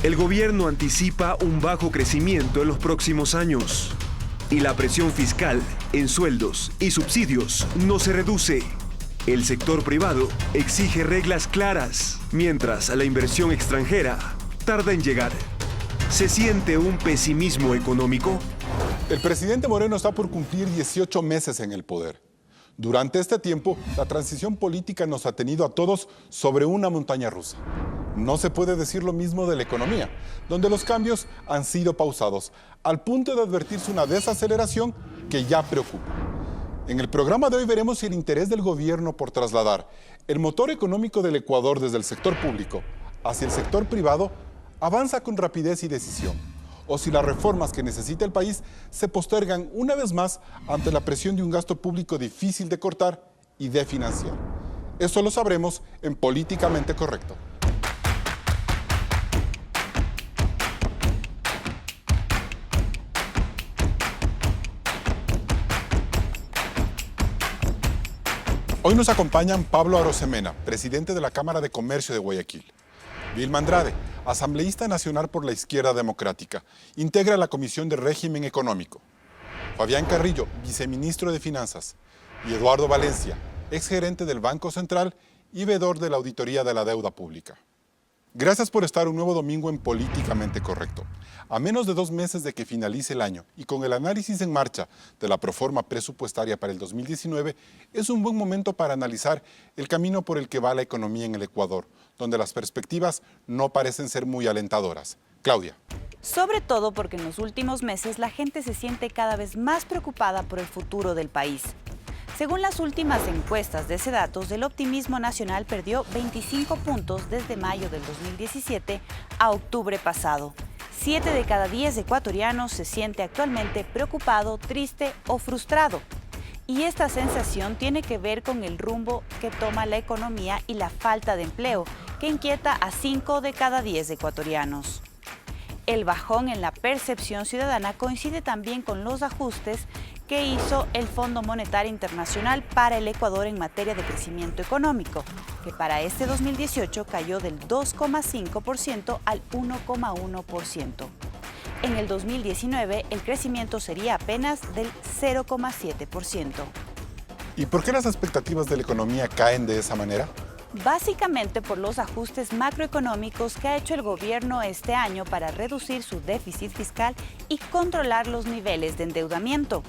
El gobierno anticipa un bajo crecimiento en los próximos años. Y la presión fiscal en sueldos y subsidios no se reduce. El sector privado exige reglas claras, mientras la inversión extranjera tarda en llegar. ¿Se siente un pesimismo económico? El presidente Moreno está por cumplir 18 meses en el poder. Durante este tiempo, la transición política nos ha tenido a todos sobre una montaña rusa. No se puede decir lo mismo de la economía, donde los cambios han sido pausados, al punto de advertirse una desaceleración que ya preocupa. En el programa de hoy veremos si el interés del gobierno por trasladar el motor económico del Ecuador desde el sector público hacia el sector privado avanza con rapidez y decisión, o si las reformas que necesita el país se postergan una vez más ante la presión de un gasto público difícil de cortar y de financiar. Eso lo sabremos en Políticamente Correcto. Hoy nos acompañan Pablo Arosemena, presidente de la Cámara de Comercio de Guayaquil; Vilma Andrade, asambleísta nacional por la Izquierda Democrática, integra la Comisión de Régimen Económico; Fabián Carrillo, viceministro de Finanzas; y Eduardo Valencia, exgerente del Banco Central y veedor de la Auditoría de la Deuda Pública. Gracias por estar un nuevo domingo en Políticamente Correcto. A menos de 2 meses de que finalice el año y con el análisis en marcha de la proforma presupuestaria para el 2019, es un buen momento para analizar el camino por el que va la economía en el Ecuador, donde las perspectivas no parecen ser muy alentadoras. Claudia. Sobre todo porque en los últimos meses la gente se siente cada vez más preocupada por el futuro del país. Según las últimas encuestas de Sedatos, el optimismo nacional perdió 25 puntos desde mayo del 2017 a octubre pasado. 7 de cada 10 ecuatorianos se siente actualmente preocupado, triste o frustrado. Y esta sensación tiene que ver con el rumbo que toma la economía y la falta de empleo, que inquieta a 5 de cada 10 ecuatorianos. El bajón en la percepción ciudadana coincide también con los ajustes que hizo el Fondo Monetario Internacional para el Ecuador en materia de crecimiento económico, que para este 2018 cayó del 2,5% al 1,1%. En el 2019, el crecimiento sería apenas del 0,7%. ¿Y por qué las expectativas de la economía caen de esa manera? Básicamente por los ajustes macroeconómicos que ha hecho el gobierno este año para reducir su déficit fiscal y controlar los niveles de endeudamiento.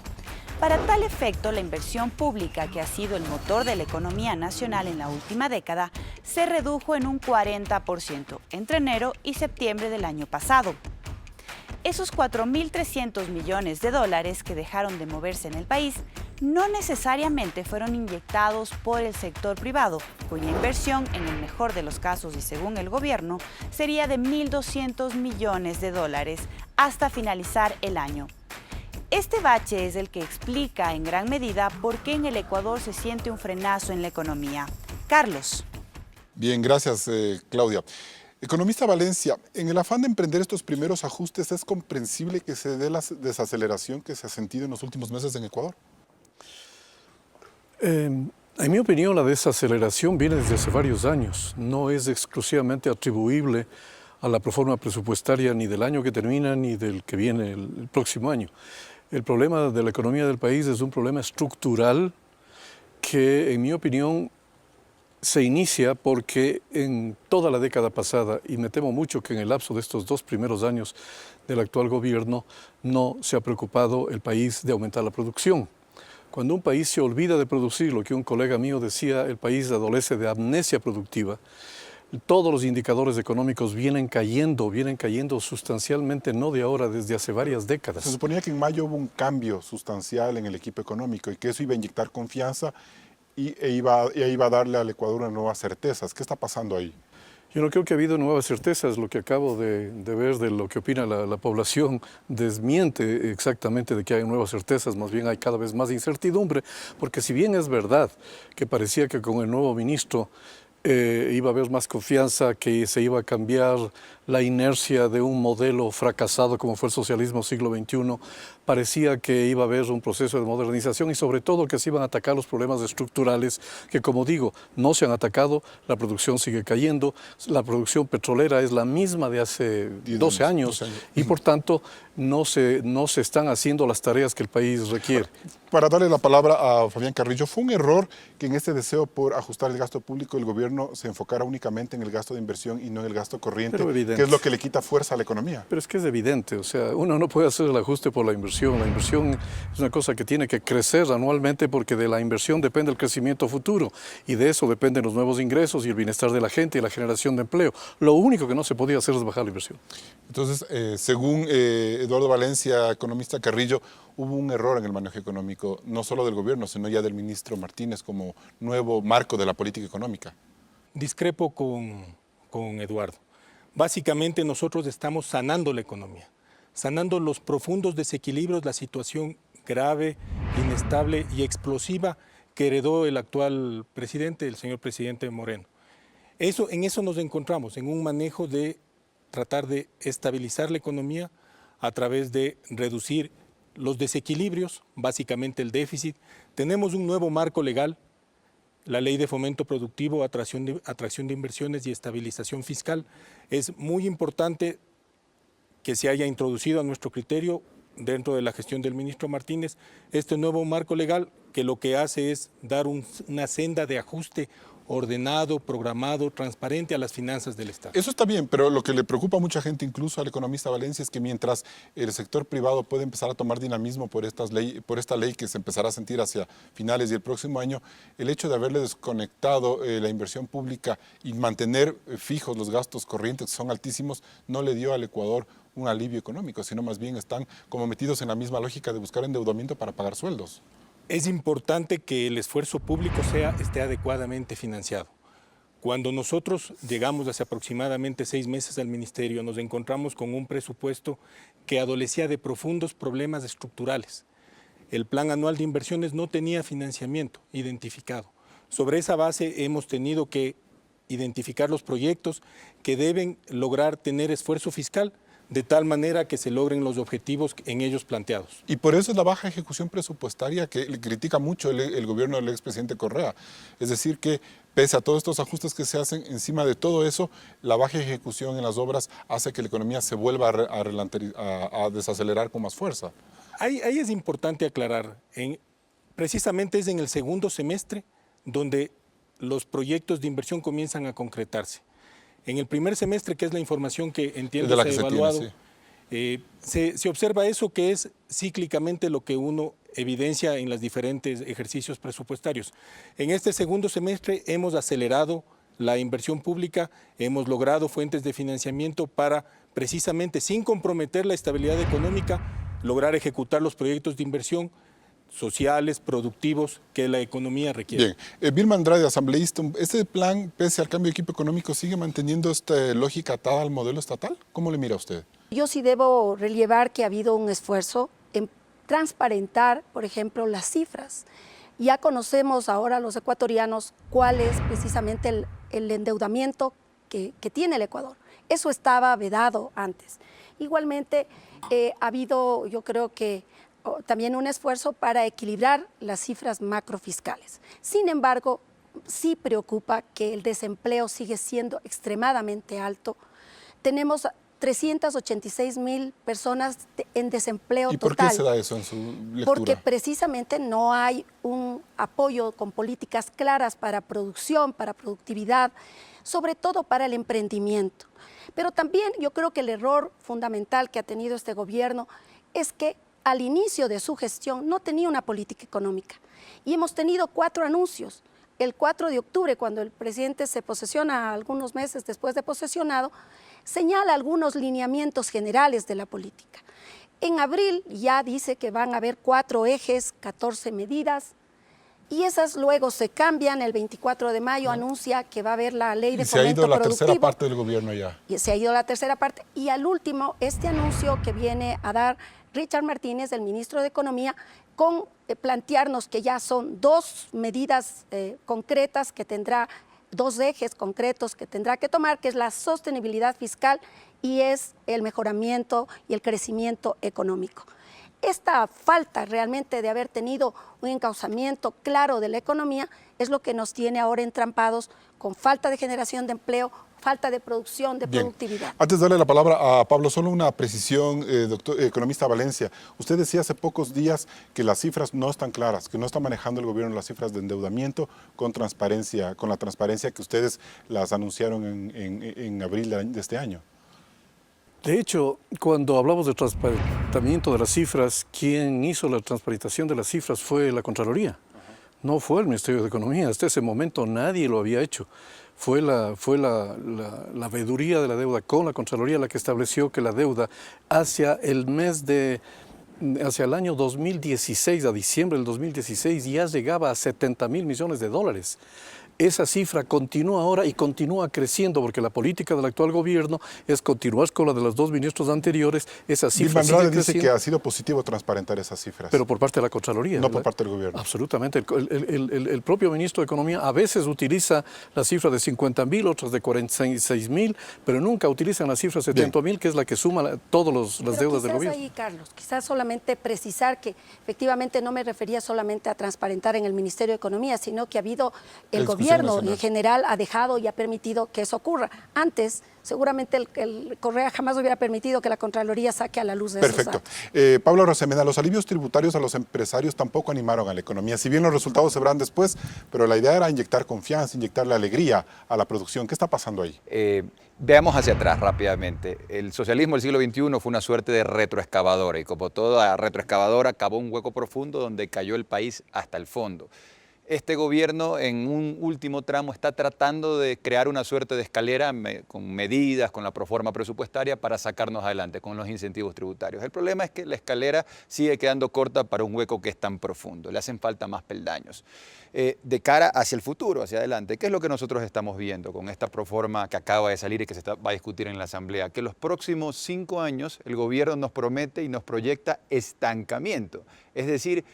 Para tal efecto, la inversión pública, que ha sido el motor de la economía nacional en la última década, se redujo en un 40% entre enero y septiembre del año pasado. Esos 4.300 millones de dólares que dejaron de moverse en el país no necesariamente fueron inyectados por el sector privado, cuya inversión, en el mejor de los casos y según el gobierno, sería de 1.200 millones de dólares hasta finalizar el año. Este bache es el que explica en gran medida por qué en el Ecuador se siente un frenazo en la economía. Carlos. Bien, gracias, Claudia. Economista Valencia, en el afán de emprender estos primeros ajustes, ¿es comprensible que se dé la desaceleración que se ha sentido en los últimos meses en Ecuador? En mi opinión, la desaceleración viene desde hace varios años. No es exclusivamente atribuible a la proforma presupuestaria ni del año que termina ni del que viene el próximo año. El problema de la economía del país es un problema estructural que, en mi opinión, se inicia porque en toda la década pasada, y me temo mucho que en el lapso de estos 2 primeros años del actual gobierno, no se ha preocupado el país de aumentar la producción. Cuando un país se olvida de producir, lo que un colega mío decía, el país adolece de amnesia productiva. Todos los indicadores económicos vienen cayendo sustancialmente, no de ahora, desde hace varias décadas. Se suponía que en mayo hubo un cambio sustancial en el equipo económico y que eso iba a inyectar confianza e iba a darle al Ecuador nuevas certezas. ¿Qué está pasando ahí? Yo no creo que ha habido nuevas certezas. Lo que acabo de ver de lo que opina la población desmiente exactamente de que hay nuevas certezas. Más bien hay cada vez más incertidumbre, porque si bien es verdad que parecía que con el nuevo ministro iba a haber más confianza, que se iba a cambiar la inercia de un modelo fracasado como fue el socialismo siglo XXI. Parecía que iba a haber un proceso de modernización y sobre todo que se iban a atacar los problemas estructurales que, como digo, no se han atacado, la producción sigue cayendo, la producción petrolera es la misma de hace 12 años y por tanto no se están haciendo las tareas que el país requiere. Para darle la palabra a Fabián Carrillo, ¿fue un error que en este deseo por ajustar el gasto público el gobierno se enfocara únicamente en el gasto de inversión y no en el gasto corriente, que es lo que le quita fuerza a la economía? Pero es que es evidente, o sea, uno no puede hacer el ajuste por la inversión es una cosa que tiene que crecer anualmente porque de la inversión depende el crecimiento futuro y de eso dependen los nuevos ingresos y el bienestar de la gente y la generación de empleo. Lo único que no se podía hacer es bajar la inversión. Entonces, según Eduardo Valencia, economista Carrillo, hubo un error en el manejo económico, no solo del gobierno, sino ya del ministro Martínez como nuevo marco de la política económica. Discrepo con Eduardo. Básicamente nosotros estamos sanando la economía, sanando los profundos desequilibrios, la situación grave, inestable y explosiva que heredó el actual presidente, el señor presidente Moreno. En eso nos encontramos, en un manejo de tratar de estabilizar la economía a través de reducir los desequilibrios, básicamente el déficit. Tenemos un nuevo marco legal, la Ley de Fomento Productivo, Atracción de Inversiones y Estabilización Fiscal. Es muy importante que se haya introducido a nuestro criterio dentro de la gestión del ministro Martínez este nuevo marco legal que lo que hace es dar una senda de ajuste ordenado, programado, transparente a las finanzas del Estado. Eso está bien, pero lo que le preocupa a mucha gente, incluso al economista Valencia, es que mientras el sector privado puede empezar a tomar dinamismo por esta ley que se empezará a sentir hacia finales del próximo año, el hecho de haberle desconectado la inversión pública y mantener fijos los gastos corrientes, que son altísimos, no le dio al Ecuador un alivio económico, sino más bien están como metidos en la misma lógica de buscar endeudamiento para pagar sueldos. Es importante que el esfuerzo público esté adecuadamente financiado. Cuando nosotros llegamos hace aproximadamente 6 meses al ministerio, nos encontramos con un presupuesto que adolecía de profundos problemas estructurales. El plan anual de inversiones no tenía financiamiento identificado. Sobre esa base hemos tenido que identificar los proyectos que deben lograr tener esfuerzo fiscal de tal manera que se logren los objetivos en ellos planteados. Y por eso es la baja ejecución presupuestaria que le critica mucho el gobierno del expresidente Correa. Es decir, que pese a todos estos ajustes que se hacen, encima de todo eso, la baja ejecución en las obras hace que la economía se vuelva a desacelerar con más fuerza. Ahí es importante aclarar, precisamente es en el segundo semestre donde los proyectos de inversión comienzan a concretarse. En el primer semestre, que es la información que entiendo se ha evaluado, se observa eso que es cíclicamente lo que uno evidencia en los diferentes ejercicios presupuestarios. En este segundo semestre hemos acelerado la inversión pública, hemos logrado fuentes de financiamiento para precisamente, sin comprometer la estabilidad económica, lograr ejecutar los proyectos de inversión sociales, productivos, que la economía requiere. Bien, Vilma Andrade, asambleísta, ¿este plan, pese al cambio de equipo económico, sigue manteniendo esta lógica atada al modelo estatal? ¿Cómo le mira usted? Yo sí debo relevar que ha habido un esfuerzo en transparentar, por ejemplo, las cifras. Ya conocemos ahora los ecuatorianos cuál es precisamente el endeudamiento que tiene el Ecuador. Eso estaba vedado antes. Igualmente, ha habido, yo creo que, también un esfuerzo para equilibrar las cifras macrofiscales. Sin embargo, sí preocupa que el desempleo sigue siendo extremadamente alto. Tenemos 386,000 personas en desempleo total. ¿Y por qué se da eso en su lectura? Porque precisamente no hay un apoyo con políticas claras para producción, para productividad, sobre todo para el emprendimiento. Pero también yo creo que el error fundamental que ha tenido este gobierno es que al inicio de su gestión no tenía una política económica y hemos tenido 4 anuncios. El 4 de octubre, cuando el presidente se posesiona algunos meses después de posesionado, señala algunos lineamientos generales de la política. En abril ya dice que van a haber 4 ejes, 14 medidas y esas luego se cambian. El 24 de mayo anuncia que va a haber la ley de fomento productivo. Y se ha ido la tercera parte del gobierno ya. Y se ha ido la tercera parte y al último este anuncio que viene a dar Richard Martínez, el ministro de Economía, con plantearnos que ya son 2 medidas concretas que tendrá dos ejes concretos que tendrá que tomar, que es la sostenibilidad fiscal y es el mejoramiento y el crecimiento económico. Esta falta realmente de haber tenido un encauzamiento claro de la economía es lo que nos tiene ahora entrampados con falta de generación de empleo, falta de producción, de productividad. Antes de darle la palabra a Pablo, solo una precisión, doctor economista Valencia. Usted decía hace pocos días que las cifras no están claras, que no está manejando el gobierno las cifras de endeudamiento con transparencia, con la transparencia que ustedes las anunciaron en abril de este año. De hecho, cuando hablamos de transparentamiento de las cifras, quien hizo la transparentación de las cifras fue la Contraloría. No fue el Ministerio de Economía. Hasta ese momento nadie lo había hecho. Fue la veeduría de la deuda con la Contraloría la que estableció que la deuda hacia el año 2016, a diciembre del 2016, ya llegaba a 70.000 millones de dólares. Esa cifra continúa ahora y continúa creciendo porque la política del actual gobierno es continuar con la de los dos ministros anteriores. Esa cifra sigue creciendo. Dice que ha sido positivo transparentar esas cifras. Pero por parte de la Contraloría. No, ¿verdad? Por parte del gobierno. Absolutamente. El propio ministro de Economía a veces utiliza la cifra de 50.000, otras de 46.000, pero nunca utilizan la cifra de 70.000, que es la que suma todas las deudas del gobierno. Ahí, Carlos, quizás solamente precisar que efectivamente no me refería solamente a transparentar en el Ministerio de Economía, sino que ha habido el gobierno en general ha dejado y ha permitido que eso ocurra. Antes, seguramente el Correa jamás hubiera permitido que la Contraloría saque a la luz de esos datos. Pablo Arosemena, los alivios tributarios a los empresarios tampoco animaron a la economía. Si bien los resultados se verán después, pero la idea era inyectar confianza, inyectarle alegría a la producción. ¿Qué está pasando ahí? Veamos hacia atrás rápidamente. El socialismo del siglo XXI fue una suerte de retroexcavadora y como toda retroexcavadora cavó un hueco profundo donde cayó el país hasta el fondo. Este gobierno en un último tramo está tratando de crear una suerte de escalera con medidas, con la proforma presupuestaria para sacarnos adelante, con los incentivos tributarios. El problema es que la escalera sigue quedando corta para un hueco que es tan profundo, le hacen falta más peldaños. De cara hacia el futuro, hacia adelante, ¿qué es lo que nosotros estamos viendo con esta proforma que acaba de salir y que se va a discutir en la Asamblea? Que los próximos 5 años el gobierno nos promete y nos proyecta estancamiento, es decir,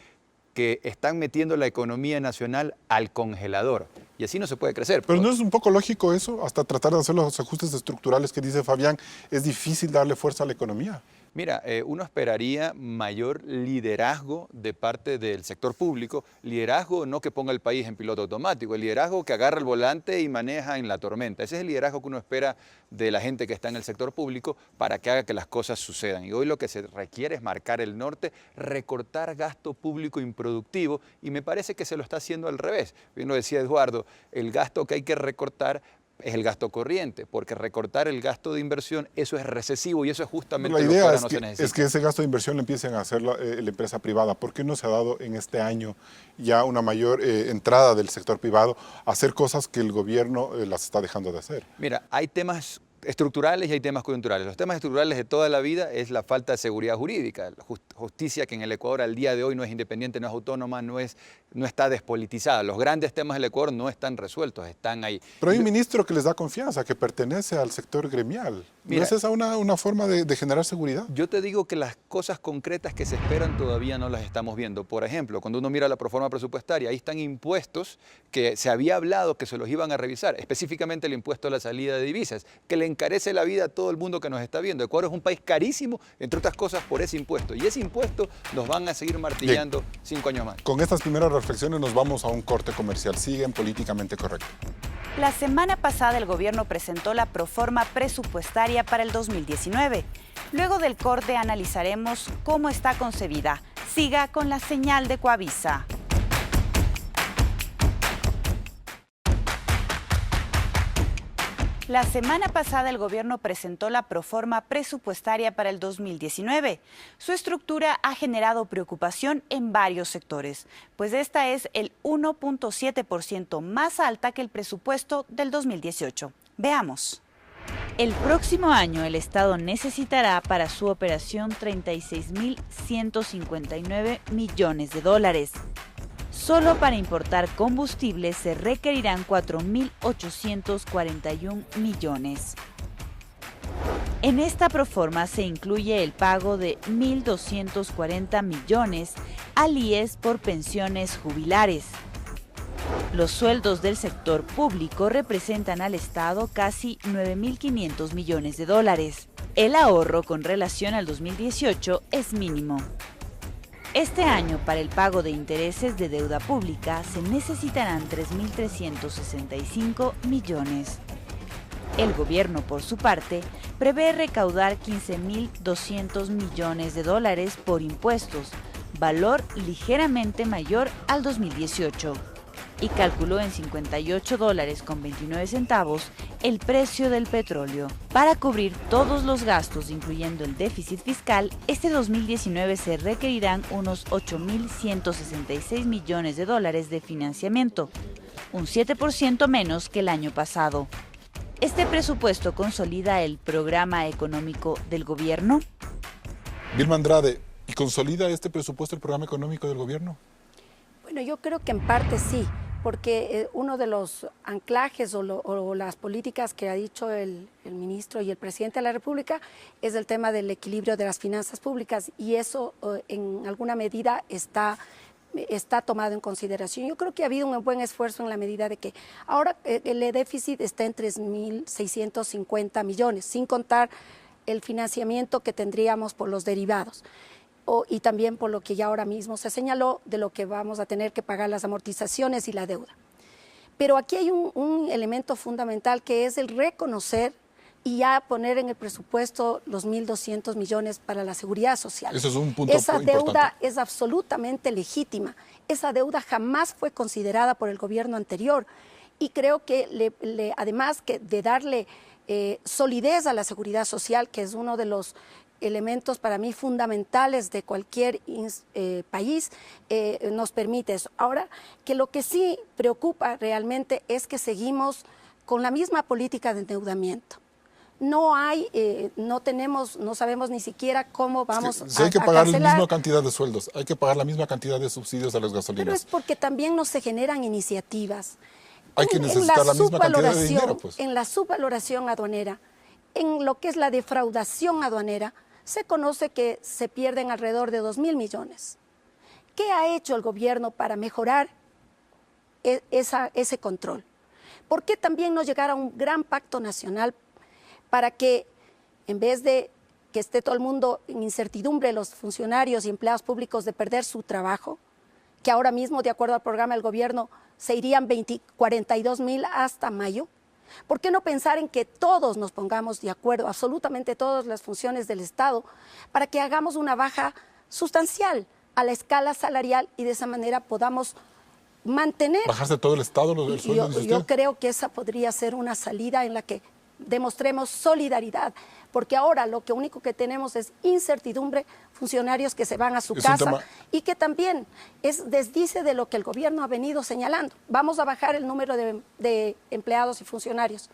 que están metiendo la economía nacional al congelador. Y así no se puede crecer. Pero ¿no es un poco lógico eso? Hasta tratar de hacer los ajustes estructurales que dice Fabián, es difícil darle fuerza a la economía. Mira, uno esperaría mayor liderazgo de parte del sector público, liderazgo no que ponga el país en piloto automático, el liderazgo que agarra el volante y maneja en la tormenta. Ese es el liderazgo que uno espera de la gente que está en el sector público para que haga que las cosas sucedan. Y hoy lo que se requiere es marcar el norte, recortar gasto público improductivo y me parece que se lo está haciendo al revés. Bien lo decía Eduardo, el gasto que hay que recortar es el gasto corriente, porque recortar el gasto de inversión, eso es recesivo y eso es justamente lo que ahora no se necesita. Es que ese gasto de inversión lo empiecen a hacer la empresa privada. ¿Por qué no se ha dado en este año ya una mayor entrada del sector privado a hacer cosas que el gobierno las está dejando de hacer? Mira, hay temas estructurales y hay temas coyunturales. Los temas estructurales de toda la vida es la falta de seguridad jurídica, la justicia que en el Ecuador al día de hoy no es independiente, no es autónoma, no está despolitizada. Los grandes temas del Ecuador no están resueltos, están ahí. Pero hay un ministro que les da confianza, que pertenece al sector gremial. Mira, ¿no es esa una forma de generar seguridad? Yo te digo que las cosas concretas que se esperan todavía no las estamos viendo. Por ejemplo, cuando uno mira la proforma presupuestaria, ahí están impuestos que se había hablado que se los iban a revisar, específicamente el impuesto a la salida de divisas, que le encarece la vida a todo el mundo que nos está viendo. Ecuador es un país carísimo, entre otras cosas, por ese impuesto. Y ese impuesto nos van a seguir martillando 5 años más. Con estas primeras reflexiones nos vamos a un corte comercial. Siguen Políticamente Correcto. La semana pasada el gobierno presentó la proforma presupuestaria para el 2019. Luego del corte analizaremos cómo está concebida. Siga con la señal de Coavisa. La semana pasada el gobierno presentó la proforma presupuestaria para el 2019. Su estructura ha generado preocupación en varios sectores, pues esta es el 1.7% más alta que el presupuesto del 2018. Veamos. El próximo año el Estado necesitará para su operación 36.159 millones de dólares. Solo para importar combustible se requerirán 4.841 millones. En esta proforma se incluye el pago de 1.240 millones al IES por pensiones jubilares. Los sueldos del sector público representan al Estado casi 9.500 millones de dólares. El ahorro con relación al 2018 es mínimo. Este año, para el pago de intereses de deuda pública, se necesitarán 3.365 millones. El gobierno, por su parte, prevé recaudar 15.200 millones de dólares por impuestos, valor ligeramente mayor al 2018. Y calculó en $58.29 el precio del petróleo. Para cubrir todos los gastos, incluyendo el déficit fiscal, este 2019 se requerirán unos 8.166 millones de dólares de financiamiento, un 7% menos que el año pasado. ¿Este presupuesto consolida el programa económico del gobierno? Vilma Andrade, ¿y consolida este presupuesto el programa económico del gobierno? Bueno, yo creo que en parte sí, porque uno de los anclajes o las políticas que ha dicho el ministro y el presidente de la República es el tema del equilibrio de las finanzas públicas, y eso en alguna medida está tomado en consideración. Yo creo que ha habido un buen esfuerzo en la medida de que ahora el déficit está en 3.650 millones, sin contar el financiamiento que tendríamos por los derivados. Y también por lo que ya ahora mismo se señaló de lo que vamos a tener que pagar las amortizaciones y la deuda. Pero aquí hay un elemento fundamental, que es el reconocer y ya poner en el presupuesto los 1.200 millones para la seguridad social. Eso es un punto importante. Esa deuda es absolutamente legítima. Esa deuda jamás fue considerada por el gobierno anterior, y creo que además de darle solidez a la seguridad social, que es uno de los elementos para mí fundamentales de cualquier país, nos permite eso. Ahora, que lo que sí preocupa realmente es que seguimos con la misma política de endeudamiento. No sabemos ni siquiera cómo vamos si hay que pagar la cancelar. misma cantidad de sueldos, hay que pagar la misma cantidad de subsidios a las gasolinas. Pero es porque también no se generan iniciativas. Hay que necesitar la misma cantidad de dinero, pues. En la subvaloración aduanera, en lo que es la defraudación aduanera, se conoce que se pierden alrededor de 2.000 millones. ¿Qué ha hecho el gobierno para mejorar ese control? ¿Por qué también no llegar a un gran pacto nacional para que, en vez de que esté todo el mundo en incertidumbre, los funcionarios y empleados públicos, de perder su trabajo, que ahora mismo, de acuerdo al programa del gobierno, se irían 42.000 hasta mayo? ¿Por qué no pensar en que todos nos pongamos de acuerdo, absolutamente todas las funciones del Estado, para que hagamos una baja sustancial a la escala salarial y de esa manera podamos mantener? ¿Bajarse todo el Estado el sueldo? Yo creo que esa podría ser una salida en la que demostremos solidaridad, porque ahora lo único que tenemos es incertidumbre, funcionarios que se van a su casa, y que también desdice de lo que el gobierno ha venido señalando. Vamos a bajar el número de empleados y funcionarios.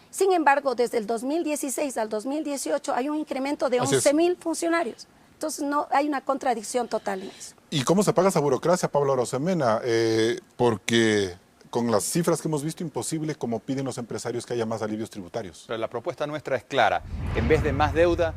Sin embargo, desde el 2016 al 2018 hay un incremento de 11.000 funcionarios. Entonces no hay una contradicción total en eso. ¿Y cómo se paga esa burocracia, Pablo Arosemena? Porque con las cifras que hemos visto, imposible, como piden los empresarios, que haya más alivios tributarios. Pero la propuesta nuestra es clara. En vez de más deuda,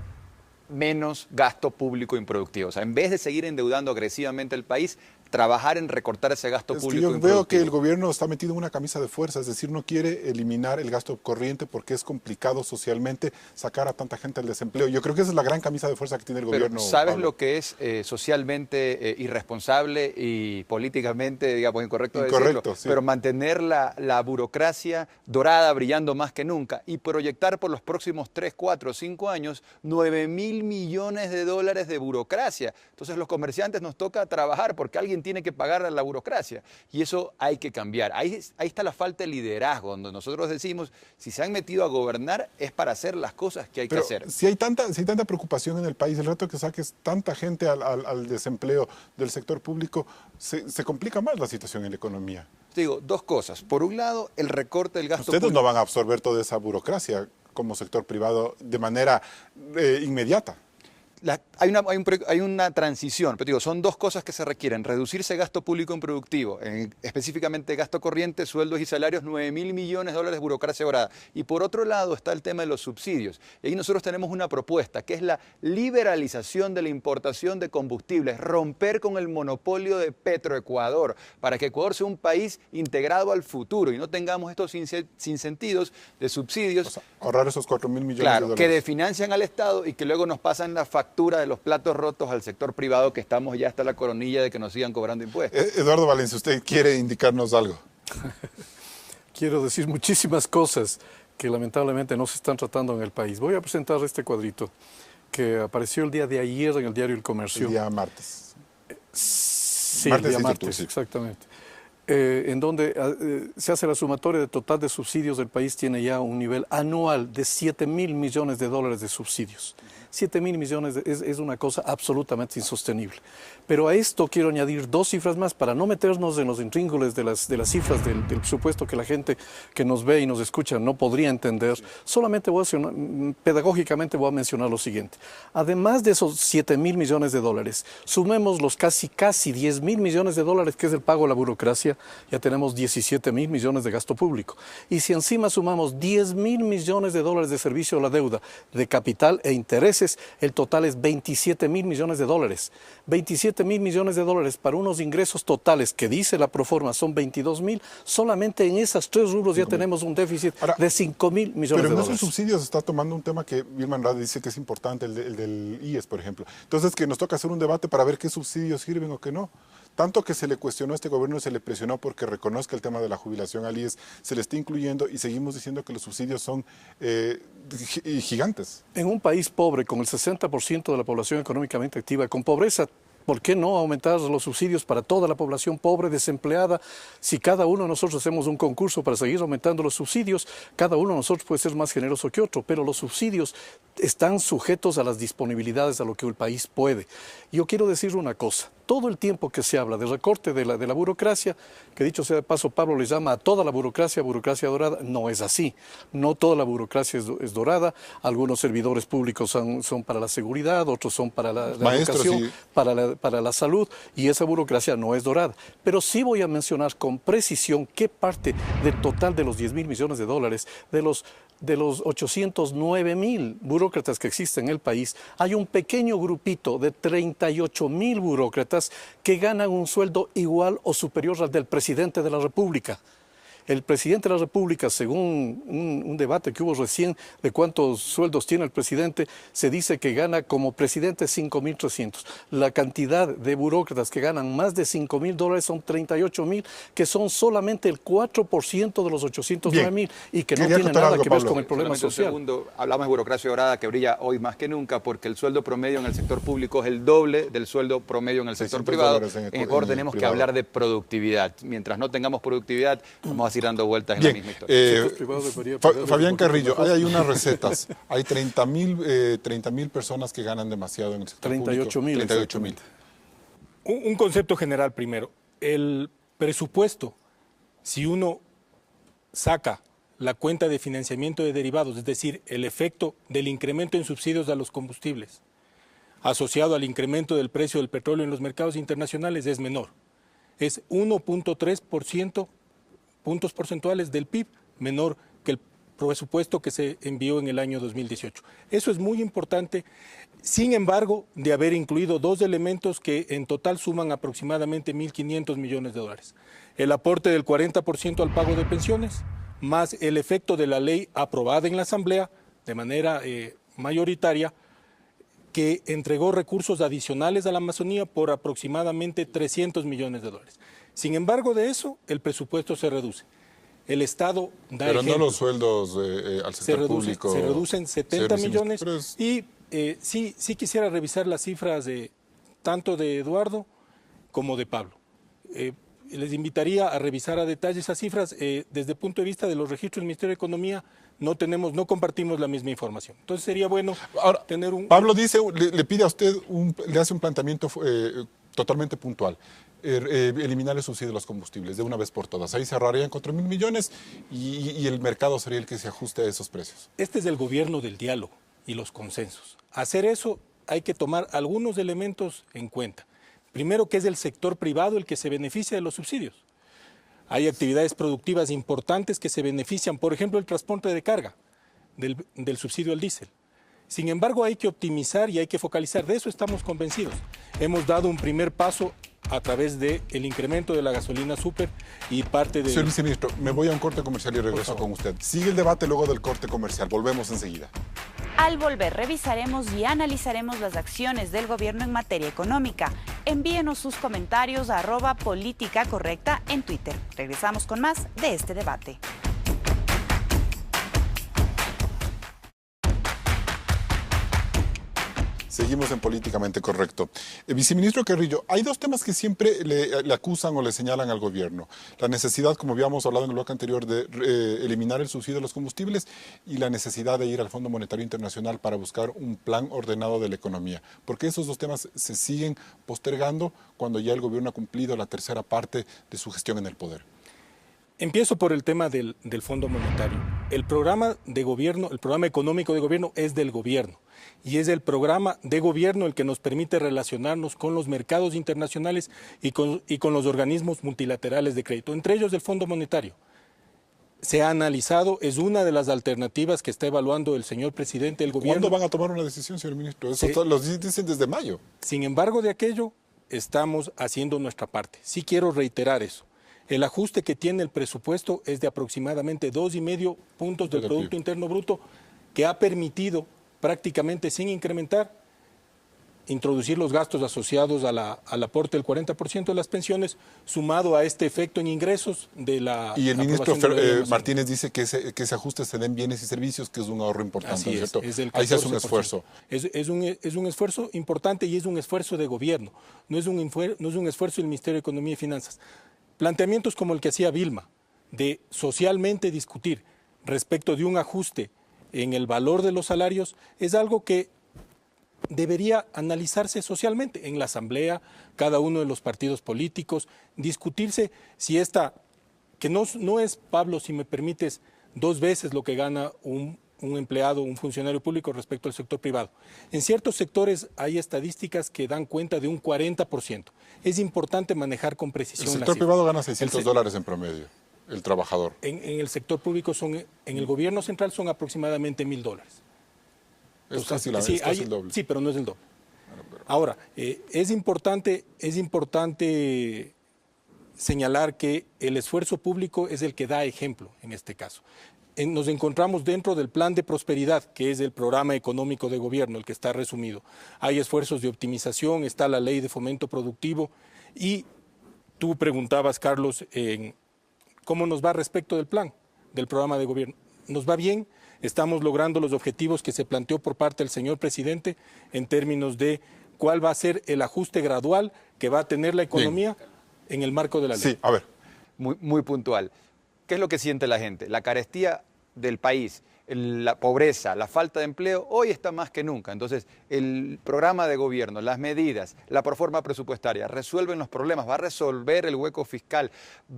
menos gasto público improductivo. O sea, en vez de seguir endeudando agresivamente el país, trabajar en recortar ese gasto público improductivo. Yo veo que el gobierno está metido en una camisa de fuerza, es decir, no quiere eliminar el gasto corriente porque es complicado socialmente sacar a tanta gente al desempleo. Yo creo que esa es la gran camisa de fuerza que tiene el gobierno. Pero ¿sabes Pablo? lo que es socialmente irresponsable y políticamente, digamos, incorrecto decirlo? Sí. Pero mantener la burocracia dorada, brillando más que nunca, y proyectar por los próximos 3, 4, 5 años 9.000 millones de dólares de burocracia. Entonces los comerciantes nos toca trabajar porque alguien tiene que pagar a la burocracia, y eso hay que cambiar. Ahí está la falta de liderazgo, donde nosotros decimos, si se han metido a gobernar es para hacer las cosas que hay que hacer. Si hay tanta preocupación en el país, el rato que saques tanta gente al desempleo del sector público, se complica más la situación en la economía. Te digo, dos cosas. Por un lado, el recorte del gasto público. Ustedes no van a absorber toda esa burocracia como sector privado de manera inmediata. hay una transición, pero digo, son dos cosas que se requieren: reducirse gasto público improductivo, específicamente gasto corriente, sueldos y salarios, 9.000 millones de dólares de burocracia dorada. Y por otro lado está el tema de los subsidios. Y ahí nosotros tenemos una propuesta, que es la liberalización de la importación de combustibles, romper con el monopolio de Petroecuador, para que Ecuador sea un país integrado al futuro y no tengamos estos sinsentidos de subsidios. O sea, ahorrar esos 4.000 millones de Claro, dólares. que financian al Estado y que luego nos pasan la factura de los platos rotos al sector privado, que estamos ya hasta la coronilla de que nos sigan cobrando impuestos. Eduardo Valencia, ¿usted quiere indicarnos algo? Quiero decir muchísimas cosas que lamentablemente no se están tratando en el país. Voy a presentar este cuadrito que apareció el día de ayer en el diario El Comercio. El día martes. Sí, Martes el día y martes, tú, sí. Exactamente. En donde se hace la sumatoria de total de subsidios del país, tiene ya un nivel anual de 7.000 millones de dólares de subsidios. 7.000 millones es una cosa absolutamente insostenible. Pero a esto quiero añadir dos cifras más para no meternos en los intríngulis de las cifras del presupuesto que la gente que nos ve y nos escucha no podría entender. Solamente pedagógicamente voy a mencionar lo siguiente. Además de esos 7.000 millones de dólares, sumemos los casi 10.000 millones de dólares que es el pago a la burocracia, ya tenemos 17.000 millones de gasto público. Y si encima sumamos 10.000 millones de dólares de servicio a la deuda, de capital e intereses, el total es 27.000 millones de dólares. 27.000 millones de dólares para unos ingresos totales que dice la proforma son 22.000. Solamente en esas tres rubros ya tenemos un déficit de 5.000 millones de dólares. Pero en esos subsidios está tomando un tema que Vilma Andrade dice que es importante, el del IES, por ejemplo. Entonces, que nos toca hacer un debate para ver qué subsidios sirven o qué no. Tanto que se le cuestionó a este gobierno, se le presionó porque reconozca el tema de la jubilación al IES, se le está incluyendo y seguimos diciendo que los subsidios son gigantes. En un país pobre, con el 60% de la población económicamente activa, con pobreza, ¿por qué no aumentar los subsidios para toda la población pobre, desempleada? Si cada uno de nosotros hacemos un concurso para seguir aumentando los subsidios, cada uno de nosotros puede ser más generoso que otro, pero los subsidios están sujetos a las disponibilidades a lo que el país puede. Yo quiero decir una cosa. Todo el tiempo que se habla de recorte de la burocracia, que dicho sea de paso, Pablo le llama a toda la burocracia dorada, no es así. No toda la burocracia es dorada. Algunos servidores públicos son para la seguridad, otros son para la educación, sí, para la salud, y esa burocracia no es dorada. Pero sí voy a mencionar con precisión qué parte del total de los 10.000 millones de dólares, de los 809.000 burócratas que existen en el país, hay un pequeño grupito de 38.000 burócratas que ganan un sueldo igual o superior al del presidente de la República. El presidente de la República, según un debate que hubo recién de cuántos sueldos tiene el presidente, se dice que gana como presidente 5.300. La cantidad de burócratas que ganan más de 5.000 dólares son 38.000, que son solamente el 4% de los 809.000 y que no tiene nada que ver con el problema social. Segundo, hablamos de burocracia dorada que brilla hoy más que nunca porque el sueldo promedio en el sector público es el doble del sueldo promedio en el sector privado. En Ecuador tenemos que hablar de productividad. Mientras no tengamos productividad, vamos a ir dando vueltas en la misma historia. Fabián Carrillo, hay unas recetas. Hay 30.000 personas que ganan demasiado en el sector 38.000. 38.000. Un concepto general primero. El presupuesto, si uno saca la cuenta de financiamiento de derivados, es decir, el efecto del incremento en subsidios a los combustibles, asociado al incremento del precio del petróleo en los mercados internacionales, es menor. Es 1.3% puntos porcentuales del PIB, menor que el presupuesto que se envió en el año 2018. Eso es muy importante, sin embargo, de haber incluido dos elementos que en total suman aproximadamente 1.500 millones de dólares. El aporte del 40% al pago de pensiones, más el efecto de la ley aprobada en la Asamblea de manera mayoritaria, que entregó recursos adicionales a la Amazonía por aproximadamente 300 millones de dólares. Sin embargo, de eso, el presupuesto se reduce. El Estado da Pero ejemplo. no los sueldos al sector público. Se reducen 70 millones y sí quisiera revisar las cifras tanto de Eduardo como de Pablo. Les invitaría a revisar a detalle esas cifras. Desde el punto de vista de los registros del Ministerio de Economía, no compartimos la misma información. Entonces sería bueno tener un... Pablo dice, le pide a usted, le hace un planteamiento totalmente puntual. Eliminar el subsidio de los combustibles de una vez por todas. Ahí se ahorrarían 4.000 millones y el mercado sería el que se ajuste a esos precios. Este es el gobierno del diálogo y los consensos. Hacer eso hay que tomar algunos elementos en cuenta. Primero, que es el sector privado el que se beneficia de los subsidios. Hay actividades productivas importantes que se benefician, por ejemplo, el transporte de carga del subsidio al diésel. Sin embargo, hay que optimizar y hay que focalizar. De eso estamos convencidos. Hemos dado un primer paso a través del incremento de la gasolina súper y parte de... Señor viceministro, me voy a un corte comercial y regreso con usted. Sigue el debate luego del corte comercial. Volvemos enseguida. Al volver, revisaremos y analizaremos las acciones del gobierno en materia económica. Envíenos sus comentarios a @políticacorrecta en Twitter. Regresamos con más de este debate. Seguimos en Políticamente Correcto. Viceministro Carrillo, hay dos temas que siempre le acusan o le señalan al gobierno. La necesidad, como habíamos hablado en el bloque anterior, de eliminar el subsidio de los combustibles y la necesidad de ir al Fondo Monetario Internacional para buscar un plan ordenado de la economía. ¿Por qué esos dos temas se siguen postergando cuando ya el gobierno ha cumplido la tercera parte de su gestión en el poder? Empiezo por el tema del Fondo Monetario. El programa de gobierno, el programa económico de gobierno es del gobierno y es el programa de gobierno el que nos permite relacionarnos con los mercados internacionales y con los organismos multilaterales de crédito, entre ellos el Fondo Monetario. Se ha analizado, es una de las alternativas que está evaluando el señor presidente del gobierno. ¿Cuándo van a tomar una decisión, señor ministro? Eso lo dicen desde mayo. Sin embargo, de aquello estamos haciendo nuestra parte. Sí quiero reiterar eso. El ajuste que tiene el presupuesto es de aproximadamente 2,5 puntos del Producto Interno Bruto, que ha permitido prácticamente sin incrementar introducir los gastos asociados al aporte del 40% de las pensiones, sumado a este efecto en ingresos de la... Y el ministro Martínez dice que ese ajuste se den bienes y servicios, que es un ahorro importante, Así ¿cierto? Es el 14%. Ahí se hace un esfuerzo. Es un esfuerzo importante y es un esfuerzo de gobierno, no es un esfuerzo del Ministerio de Economía y Finanzas. Planteamientos como el que hacía Vilma, de socialmente discutir respecto de un ajuste en el valor de los salarios, es algo que debería analizarse socialmente en la Asamblea, cada uno de los partidos políticos, discutirse si que no es, Pablo, si me permites, 2 veces lo que gana un empleado, un funcionario público respecto al sector privado. En ciertos sectores hay estadísticas que dan cuenta de un 40%. Es importante manejar con precisión. El sector privado gana $600 en promedio, el trabajador. En el sector público en el gobierno central son aproximadamente $1,000. Es casi el doble. Sí, pero no es el doble. Ahora, es importante señalar que el esfuerzo público es el que da ejemplo en este caso. Nos encontramos dentro del Plan de Prosperidad, que es el programa económico de gobierno, el que está resumido. Hay esfuerzos de optimización, está la Ley de Fomento Productivo y tú preguntabas, Carlos, ¿cómo nos va respecto del plan, del programa de gobierno? Nos va bien, estamos logrando los objetivos que se planteó por parte del señor presidente en términos de cuál va a ser el ajuste gradual que va a tener la economía en el marco de la ley. Sí, a ver. Muy puntual. ¿Qué es lo que siente la gente? La carestía del país, la pobreza, la falta de empleo, hoy está más que nunca. Entonces, el programa de gobierno, las medidas, la proforma presupuestaria, resuelven los problemas, va a resolver el hueco fiscal,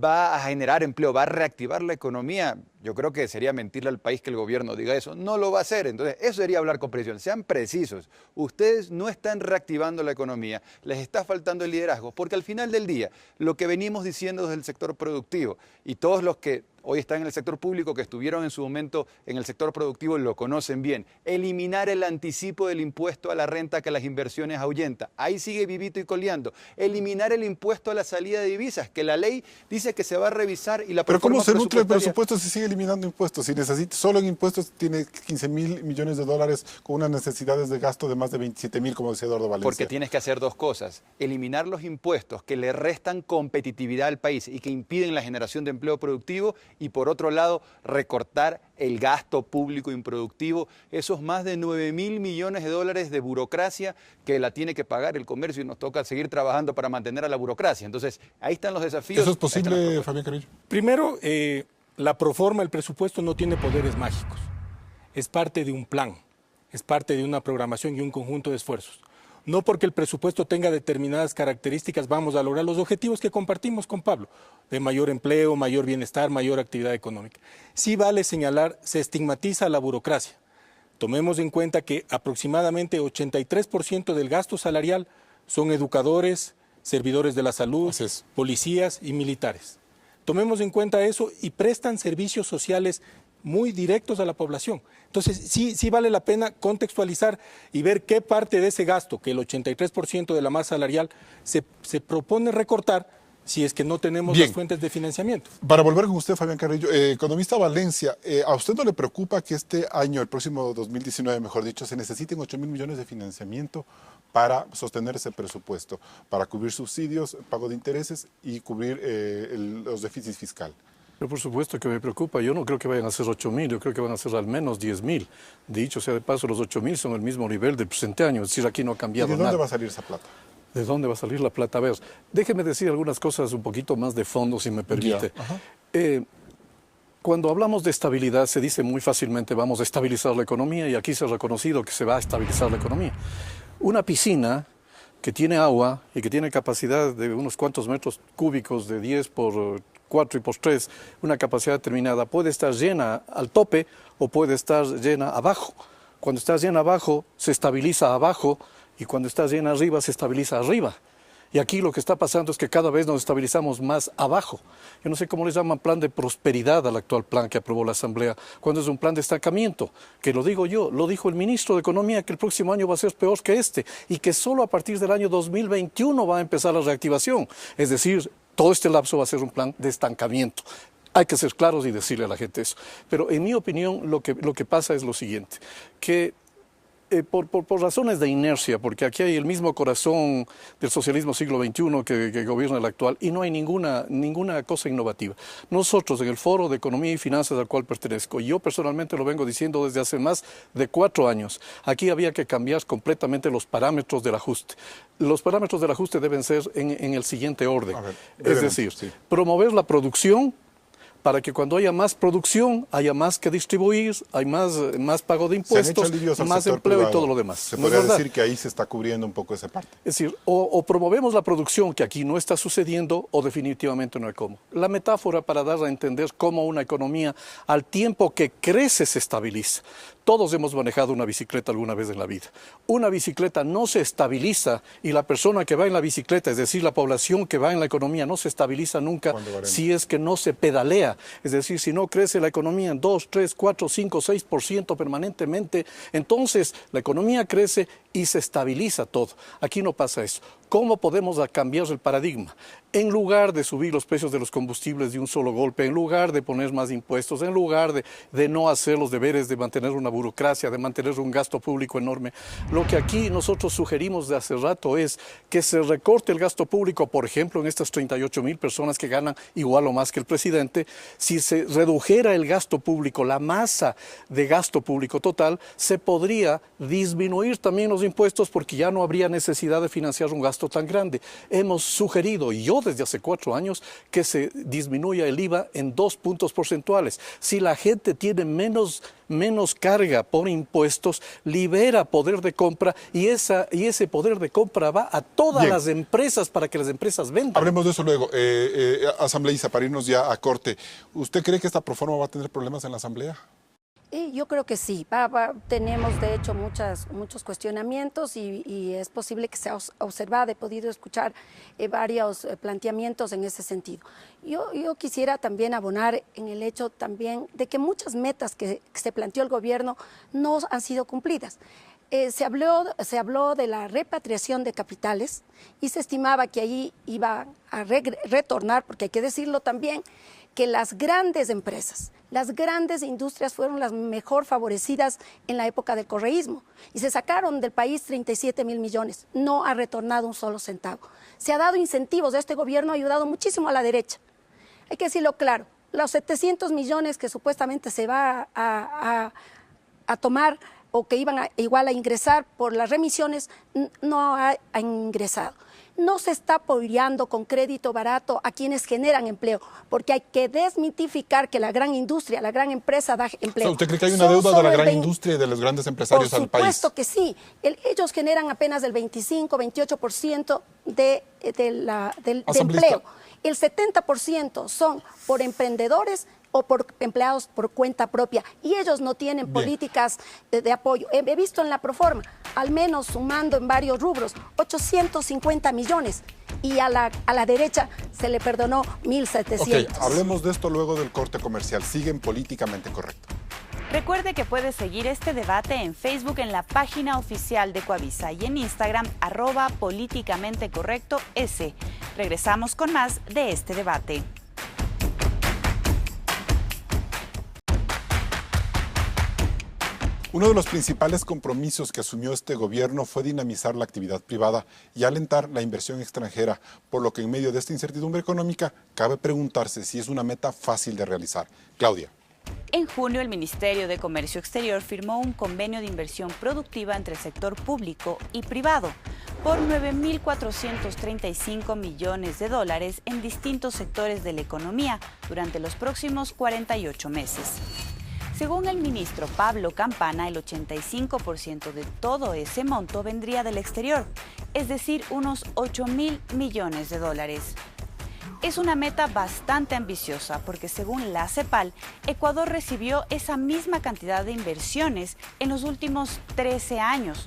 va a generar empleo, va a reactivar la economía. Yo creo que sería mentirle al país que el gobierno diga eso. No lo va a hacer. Entonces, eso sería hablar con precisión. Sean precisos. Ustedes no están reactivando la economía. Les está faltando el liderazgo. Porque al final del día, lo que venimos diciendo desde el sector productivo y todos los que hoy están en el sector público, que estuvieron en su momento en el sector productivo, lo conocen bien. Eliminar el anticipo del impuesto a la renta que las inversiones ahuyenta. Ahí sigue vivito y coleando. Eliminar el impuesto a la salida de divisas, que la ley dice que se va a revisar y la Pero ¿cómo se nutre el presupuestaria... presupuesto si sigue eliminando impuestos? Si necesita, solo en impuestos tiene $15,000 millones con unas necesidades de gasto de más de 27,000, como decía Eduardo Valencia. Porque tienes que hacer dos cosas. Eliminar los impuestos que le restan competitividad al país y que impiden la generación de empleo productivo, y por otro lado, recortar el gasto público improductivo, esos más de 9,000 millones de dólares de burocracia que la tiene que pagar el comercio, y nos toca seguir trabajando para mantener a la burocracia. Entonces, ahí están los desafíos. ¿Eso es posible, Fabián Carrillo? Primero, la proforma, el presupuesto no tiene poderes mágicos. Es parte de un plan, es parte de una programación y un conjunto de esfuerzos. No porque el presupuesto tenga determinadas características vamos a lograr los objetivos que compartimos con Pablo, de mayor empleo, mayor bienestar, mayor actividad económica. Sí vale señalar, se estigmatiza la burocracia. Tomemos en cuenta que aproximadamente 83% del gasto salarial son educadores, servidores de la salud, policías y militares. Tomemos en cuenta eso y prestan servicios sociales muy directos a la población. Entonces, sí vale la pena contextualizar y ver qué parte de ese gasto, que el 83% de la masa salarial, se propone recortar si es que no tenemos las fuentes de financiamiento. Para volver con usted, Fabián Carrillo, economista Valencia, ¿a usted no le preocupa que este año, el próximo 2019, mejor dicho, se necesiten 8.000 millones de financiamiento para sostener ese presupuesto, para cubrir subsidios, pago de intereses y cubrir los déficits fiscales? Pero por supuesto que me preocupa. Yo no creo que vayan a ser 8.000, yo creo que van a ser al menos 10.000. Dicho sea de paso, los 8.000 son el mismo nivel del presente año, es decir, aquí no ha cambiado nada. ¿Y de dónde va a salir esa plata? ¿De dónde va a salir la plata? A ver, déjeme decir algunas cosas un poquito más de fondo, si me permite. Cuando hablamos de estabilidad, se dice muy fácilmente, vamos a estabilizar la economía, y aquí se ha reconocido que se va a estabilizar la economía. Una piscina que tiene agua y que tiene capacidad de unos cuantos metros cúbicos de 10 por 4 y por 3, una capacidad determinada, puede estar llena al tope o puede estar llena abajo. Cuando está llena abajo, se estabiliza abajo, y cuando está llena arriba, se estabiliza arriba. Y aquí lo que está pasando es que cada vez nos estabilizamos más abajo. Yo no sé cómo le llaman plan de prosperidad al actual plan que aprobó la Asamblea, cuando es un plan de estancamiento, que lo digo yo, lo dijo el ministro de Economía, que el próximo año va a ser peor que este, y que solo a partir del año 2021 va a empezar la reactivación. Es decir, todo este lapso va a ser un plan de estancamiento. Hay que ser claros y decirle a la gente eso. Pero en mi opinión lo que pasa es lo siguiente, que por razones de inercia, porque aquí hay el mismo corazón del socialismo siglo XXI que gobierna el actual, y no hay ninguna cosa innovativa. Nosotros en el Foro de Economía y Finanzas al cual pertenezco, yo personalmente lo vengo diciendo desde hace más de 4 años, aquí había que cambiar completamente los parámetros del ajuste. Los parámetros del ajuste deben ser en el siguiente orden, es decir, promover la producción, para que cuando haya más producción, haya más que distribuir, hay más pago de impuestos, más empleo privado, y todo lo demás. Se podría decir que ahí se está cubriendo un poco esa parte. Es decir, o promovemos la producción, que aquí no está sucediendo, o definitivamente no hay cómo. La metáfora para dar a entender cómo una economía, al tiempo que crece, se estabiliza. Todos hemos manejado una bicicleta alguna vez en la vida. Una bicicleta no se estabiliza y la persona que va en la bicicleta, es decir, la población que va en la economía, no se estabiliza nunca si es que no se pedalea. Es decir, si no crece la economía en 2, 3, 4, 5, 6% permanentemente, entonces la economía crece y se estabiliza todo. Aquí no pasa eso. ¿Cómo podemos cambiar el paradigma? En lugar de subir los precios de los combustibles de un solo golpe, en lugar de poner más impuestos, en lugar de no hacer los deberes, de mantener una burocracia, de mantener un gasto público enorme, lo que aquí nosotros sugerimos de hace rato es que se recorte el gasto público, por ejemplo, en estas 38.000 personas que ganan igual o más que el presidente. Si se redujera el gasto público, la masa de gasto público total, se podría disminuir también los impuestos porque ya no habría necesidad de financiar un gasto tan grande. Hemos sugerido, yo desde hace 4 años, que se disminuya el IVA en 2 puntos porcentuales. Si la gente tiene menos carga por impuestos, libera poder de compra y ese poder de compra va a todas las empresas para que las empresas vendan. Hablemos de eso luego. Asambleísta, para irnos ya a corte, ¿usted cree que esta proforma va a tener problemas en la Asamblea? Yo creo que sí. Tenemos, de hecho, muchos cuestionamientos y es posible que se ha observado, he podido escuchar varios planteamientos en ese sentido. Yo quisiera también abonar en el hecho también de que muchas metas que se planteó el gobierno no han sido cumplidas. Se habló de la repatriación de capitales y se estimaba que ahí iba a retornar, porque hay que decirlo también, que las grandes empresas, las grandes industrias fueron las mejor favorecidas en la época del correísmo y se sacaron del país 37.000 millones. No ha retornado un solo centavo. Se ha dado incentivos, este gobierno ha ayudado muchísimo a la derecha. Hay que decirlo claro, los 700 millones que supuestamente se va a tomar o que iban igual a ingresar por las remisiones, no ha ingresado. No se está apoyando con crédito barato a quienes generan empleo, porque hay que desmitificar que la gran industria, la gran empresa da empleo. O sea, ¿usted cree que hay una deuda de la gran industria y de los grandes empresarios al país? Por supuesto que sí. Ellos generan apenas el 25, 28% del empleo. El 70% son por emprendedores o por empleados por cuenta propia, y ellos no tienen políticas de apoyo. He visto en la Proforma, al menos sumando en varios rubros, 850 millones, y a la derecha se le perdonó 1.700. Ok, hablemos de esto luego del corte comercial. Siguen políticamente correcto. Recuerde que puede seguir este debate en Facebook en la página oficial de Coavisa y en Instagram @políticamentecorrecto_s. Regresamos con más de este debate. Uno de los principales compromisos que asumió este gobierno fue dinamizar la actividad privada y alentar la inversión extranjera, por lo que en medio de esta incertidumbre económica cabe preguntarse si es una meta fácil de realizar. Claudia. En junio, el Ministerio de Comercio Exterior firmó un convenio de inversión productiva entre el sector público y privado por $9.435 millones en distintos sectores de la economía durante los próximos 48 meses. Según el ministro Pablo Campana, el 85% de todo ese monto vendría del exterior, es decir, unos $8.000 millones. Es una meta bastante ambiciosa porque, según la CEPAL, Ecuador recibió esa misma cantidad de inversiones en los últimos 13 años,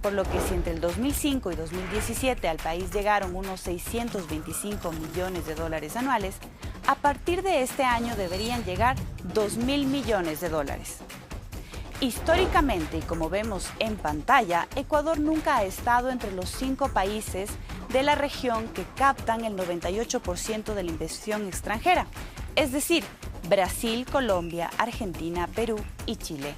por lo que si entre el 2005 y 2017 al país llegaron unos $625 millones anuales, a partir de este año deberían llegar $2.000 millones. Históricamente, y como vemos en pantalla, Ecuador nunca ha estado entre los 5 países de la región que captan el 98% de la inversión extranjera, es decir, Brasil, Colombia, Argentina, Perú y Chile.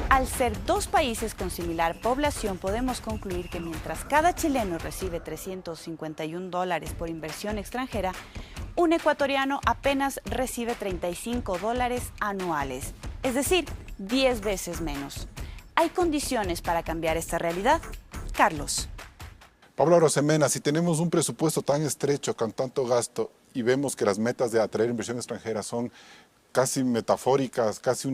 Al ser 2 países con similar población, podemos concluir que mientras cada chileno recibe $351 por inversión extranjera, un ecuatoriano apenas recibe $35 anuales, es decir, 10 veces menos. ¿Hay condiciones para cambiar esta realidad? Carlos. Pablo Arosemena, si tenemos un presupuesto tan estrecho, con tanto gasto, y vemos que las metas de atraer inversión extranjera son casi metafóricas, casi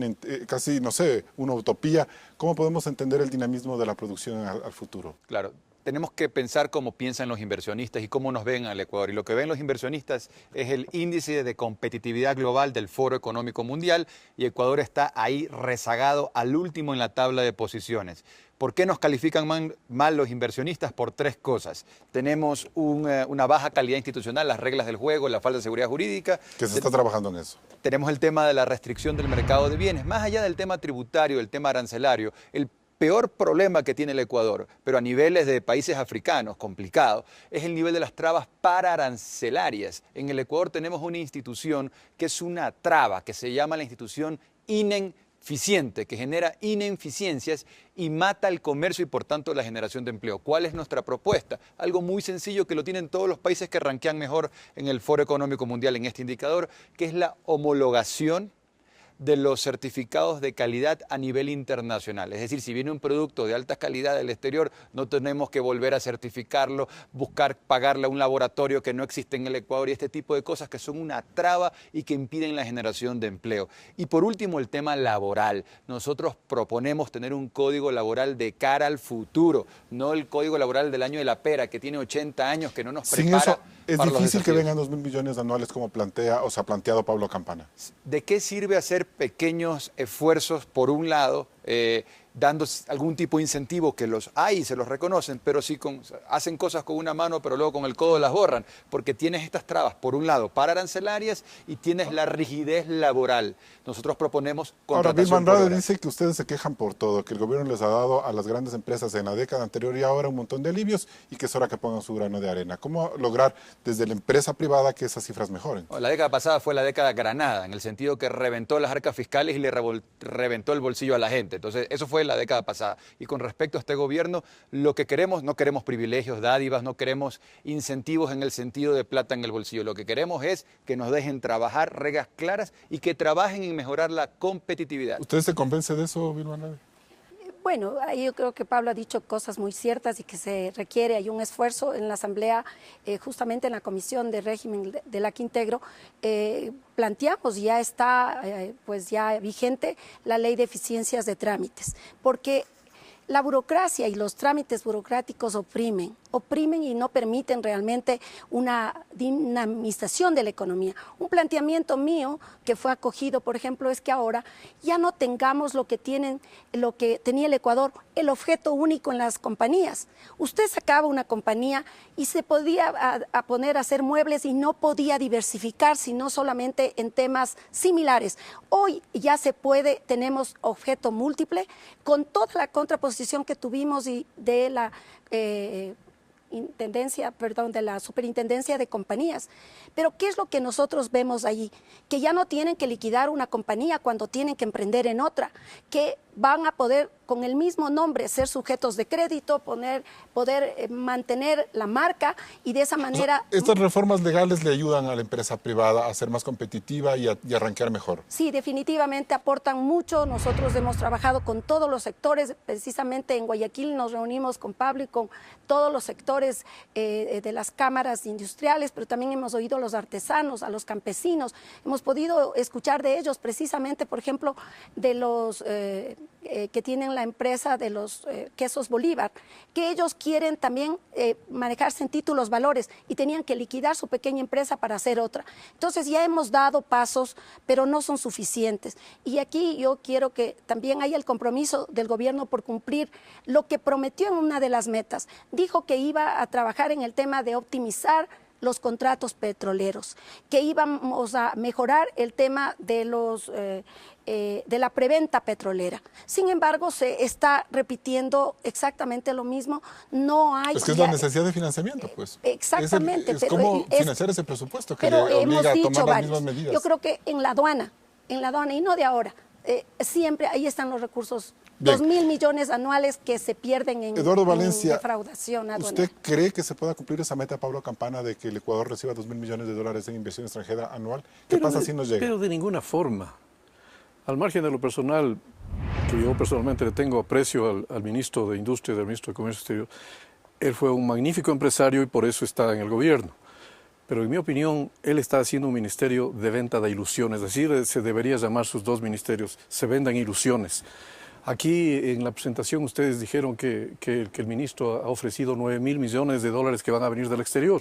no sé, una utopía, ¿cómo podemos entender el dinamismo de la producción al futuro? Claro. Tenemos que pensar cómo piensan los inversionistas y cómo nos ven al Ecuador. Y lo que ven los inversionistas es el índice de competitividad global del Foro Económico Mundial, y Ecuador está ahí rezagado al último en la tabla de posiciones. ¿Por qué nos califican mal los inversionistas? Por 3 cosas. Tenemos una baja calidad institucional, las reglas del juego, la falta de seguridad jurídica. Que se está trabajando en eso. Tenemos el tema de la restricción del mercado de bienes. Más allá del tema tributario, del tema arancelario, el peor problema que tiene el Ecuador, pero a niveles de países africanos, complicado, es el nivel de las trabas pararancelarias. En el Ecuador tenemos una institución que es una traba, que se llama la institución ineficiente, que genera ineficiencias y mata el comercio y por tanto la generación de empleo. ¿Cuál es nuestra propuesta? Algo muy sencillo que lo tienen todos los países que rankean mejor en el Foro Económico Mundial en este indicador, que es la homologación de los certificados de calidad a nivel internacional. Es decir, si viene un producto de alta calidad del exterior, no tenemos que volver a certificarlo, buscar pagarle a un laboratorio que no existe en el Ecuador y este tipo de cosas que son una traba y que impiden la generación de empleo. Y por último, el tema laboral. Nosotros proponemos tener un código laboral de cara al futuro, no el código laboral del año de la pera, que tiene 80 años, que no nos prepara. Sin eso, es para los difícil que desafíos. vengan 2.000 millones anuales como se ha planteado Pablo Campana. ¿De qué sirve hacer pequeños esfuerzos por un lado, dando algún tipo de incentivo, que los hay y se los reconocen, pero sí hacen cosas con una mano, pero luego con el codo las borran? Porque tienes estas trabas, por un lado, pararancelarias, y tienes la rigidez laboral. Nosotros proponemos Ahora, contratación Vilma por Andrade hora. dice que ustedes se quejan por todo, que el gobierno les ha dado a las grandes empresas en la década anterior y ahora un montón de alivios y que es hora que pongan su grano de arena. ¿Cómo lograr desde la empresa privada que esas cifras mejoren? La década pasada fue la década granada, en el sentido que reventó las arcas fiscales y le reventó el bolsillo a la gente. Entonces, eso fue la década pasada. Y con respecto a este gobierno, lo que queremos, no queremos privilegios, dádivas, no queremos incentivos en el sentido de plata en el bolsillo. Lo que queremos es que nos dejen trabajar, reglas claras, y que trabajen en mejorar la competitividad. ¿Usted se convence de eso, Vilma Andrade? Bueno, ahí yo creo que Pablo ha dicho cosas muy ciertas y que se requiere, hay un esfuerzo en la Asamblea, justamente en la Comisión de Régimen de la que integro, planteamos, ya está pues ya vigente la Ley de Eficiencias de Trámites, porque la burocracia y los trámites burocráticos oprimen oprimen y no permiten realmente una dinamización de la economía. Un planteamiento mío que fue acogido, por ejemplo, es que ahora ya no tengamos lo que tenía el Ecuador, el objeto único en las compañías. Usted sacaba una compañía y se podía poner a hacer muebles y no podía diversificar, sino solamente en temas similares. Hoy ya se puede, tenemos objeto múltiple, con toda la contraposición que tuvimos de la de la Superintendencia de Compañías. Pero ¿qué es lo que nosotros vemos allí? Que ya no tienen que liquidar una compañía cuando tienen que emprender en otra, que van a poder con el mismo nombre ser sujetos de crédito, poder mantener la marca y de esa manera... Estas reformas legales le ayudan a la empresa privada a ser más competitiva y arrancar mejor. Sí, definitivamente aportan mucho. Nosotros hemos trabajado con todos los sectores, precisamente en Guayaquil nos reunimos con Pablo y con todos los sectores de las cámaras industriales, pero también hemos oído a los artesanos, a los campesinos, hemos podido escuchar de ellos precisamente, por ejemplo, de los... que tienen la empresa de los quesos Bolívar, que ellos quieren también manejarse en títulos valores y tenían que liquidar su pequeña empresa para hacer otra. Entonces ya hemos dado pasos, pero no son suficientes. Y aquí yo quiero que también haya el compromiso del gobierno por cumplir lo que prometió en una de las metas. Dijo que iba a trabajar en el tema de optimizar los contratos petroleros, que íbamos a mejorar el tema de de la preventa petrolera. Sin embargo, se está repitiendo exactamente lo mismo. No hay... Es que es la necesidad de financiamiento, pues. Exactamente. Es como financiar ese presupuesto que le obliga a tomar las mismas medidas. Yo creo que en la aduana, y no de ahora, siempre ahí están los recursos. 2.000 millones anuales que se pierden en defraudación aduanera. ¿Usted cree que se pueda cumplir esa meta, Pablo Campana, de que el Ecuador reciba 2.000 millones de dólares en inversión extranjera anual? ¿Qué pasa si nos llega? Pero de ninguna forma. Al margen de lo personal, que yo personalmente le tengo aprecio al ministro de Industria y al ministro de Comercio Exterior, él fue un magnífico empresario y por eso está en el gobierno. Pero en mi opinión, él está haciendo un ministerio de venta de ilusiones, es decir, se debería llamar sus dos ministerios, se vendan ilusiones. Aquí en la presentación ustedes dijeron que el ministro ha ofrecido 9.000 millones de dólares que van a venir del exterior.